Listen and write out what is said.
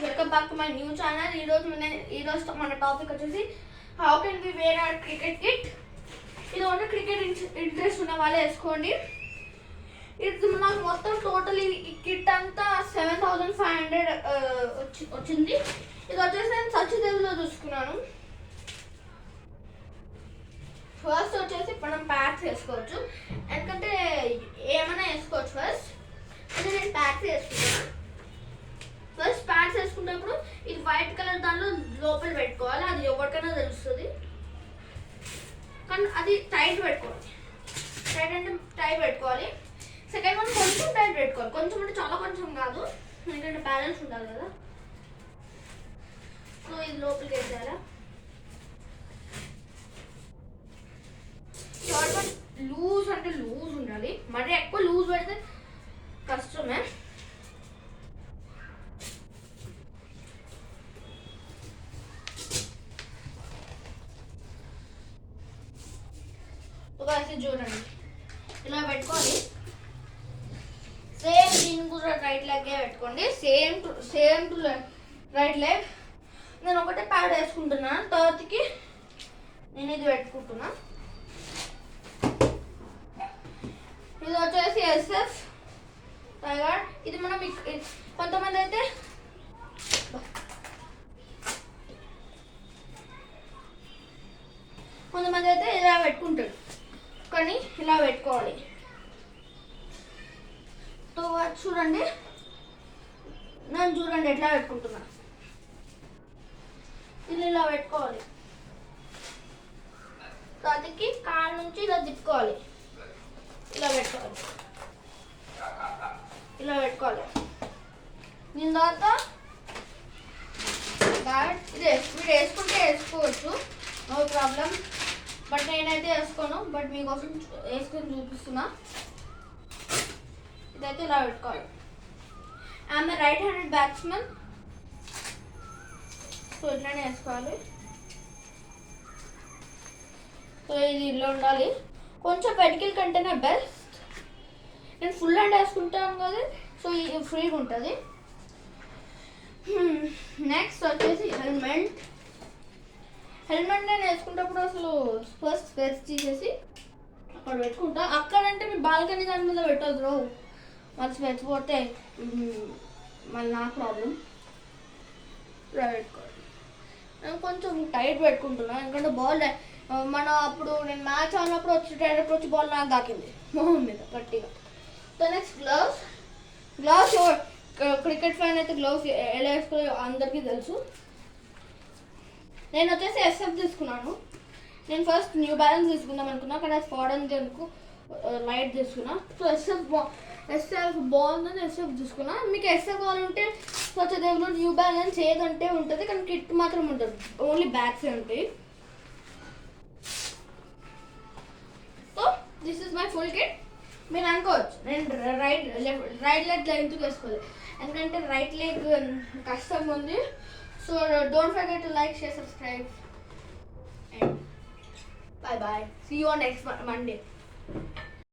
Welcome back to my new channel. ఈరోజు మన topic వచ్చేసి how can we wear our cricket kit. ఇది only cricket interest ఉన్న వాళ్ళే వేసుకోండి. ఇది నాకు మొత్తం టోటల్ ఈ కిట్ అంతా 7500 వచ్చింది. ఇది వచ్చేసి నేను సచిదేవిలో చూసుకున్నాను. ఫస్ట్ వచ్చేసి మనం ప్యాక్స్ వేసుకోవచ్చు, ఎందుకంటే ఏమైనా వేసుకోవచ్చు. ఫస్ట్ అంటే నేను ప్యాక్స్ వేసుకున్నాను. ఫస్ట్ ప్యాక్స్ వేసుకున్నప్పుడు ఇది వైట్ కలర్ దానిలో లోపల పెట్టుకోవాలి. అది ఎవరికైనా తెలుస్తుంది, కానీ అది టైట్ పెట్టుకోవాలి. టైట్ అంటే టైట్ పెట్టుకోవాలి. సెకండ్ వన్ కొంచెం టైట్ పెట్టుకోవాలి. కొంచెం అంటే చాలా కొంచెం కాదు, ఎందుకంటే బ్యాలెన్స్ ఉండాలి కదా. సో ఇది లోపలికి వేసేయాలా. థర్డ్ వన్ లూజ్ అంటే లూజ్ ఉండాలి. మరి ఎక్కువ లూజ్ పెడితే కష్టమే. చూడండి, ఇలా పెట్టుకోవాలి. సేమ్ దీన్ని కూడా రైట్ లెగ్గే పెట్టుకోండి. Same to right leg. నేను ఒకటే ప్యాడ్ వేసుకుంటున్నాను. తర్వాతకి నేను ఇది పెట్టుకుంటున్నా. ఇది వచ్చేసి ఎస్ఎఫ్ టైగర్. ఇది మనం కొంతమంది అయితే ఇలా పెట్టుకుంటాడు, కానీ ఇలా పెట్టుకోవాలి. సో చూడండి, నేను చూడండి ఎట్లా పెట్టుకుంటున్నా. ఇలా పెట్టుకోవాలి. దానికి కాళ్ళ నుంచి ఇలా తిప్పుకోవాలి. ఇలా పెట్టుకోవాలి. దీని తర్వాత ఇది మీరు వేసుకుంటే వేసుకోవచ్చు, నో ప్రాబ్లం. బట్ నేనైతే వేసుకోను, బట్ మీకోసం వేసుకొని చూపిస్తున్నా. ఇదైతే ఇలా పెట్టుకోవాలి. I'm a right handed batsmen, so ఇట్లానే వేసుకోవాలి. సో ఇది ఇలా ఉండాలి. కొంచెం వెటికల్ కంటేనే బెస్ట్. నేను ఫుల్ హ్యాండ్ వేసుకుంటాను కదా, సో ఇది ఫ్రీగా ఉంటుంది. నెక్స్ట్ వచ్చేసి హెల్మెట్ నేను వేసుకున్నప్పుడు అసలు ఫస్ట్ స్పెట్స్ తీసేసి అక్కడ పెట్టుకుంటా. అక్కడంటే మీ బాల్కనీ దాని మీద పెట్టద్దు, మళ్ళీ స్పెట్స్ పోతే మళ్ళీ నా ప్రాబ్లం. పెట్టుకోవాలి. నేను కొంచెం టైట్ పెట్టుకుంటున్నాను, ఎందుకంటే బాల్ అప్పుడు నేను మ్యాచ్ ఆడినప్పుడు డైరెక్ట్ వచ్చి బాల్ నాకు దాకింది మొహం మీద గట్టిగా. So next gloves cricket fan అయితే గ్లౌస్ ఎలా వేసుకోవాలో అందరికీ తెలుసు. నేను వచ్చేసి ఎస్ఎఫ్ తీసుకున్నాను. నేను ఫస్ట్ న్యూ బ్యాలెన్స్ తీసుకుందాం అనుకున్నా, కానీ అది ఫాడన్ అనుకో లైట్ తీసుకున్నా. సో ఎస్ఎఫ్ బాగుందని ఎస్ఎఫ్ తీసుకున్నా. మీకు ఎస్ఎఫ్ కావాలంటే సచిదేవిలో న్యూ బ్యాలెన్స్ ఏదంటే ఉంటుంది, కానీ కిట్ మాత్రం ఉంటుంది, ఓన్లీ బ్యాగ్సే ఉంటాయి. So this is my full kit. మీరు అనుకోవచ్చు నేను రైట్ లెగ్ లెంగ్త్ వేసుకోవాలి, ఎందుకంటే రైట్ లెగ్ కష్టంగా ఉంది. So don't forget to like, share, subscribe, and bye bye. See you on next Monday.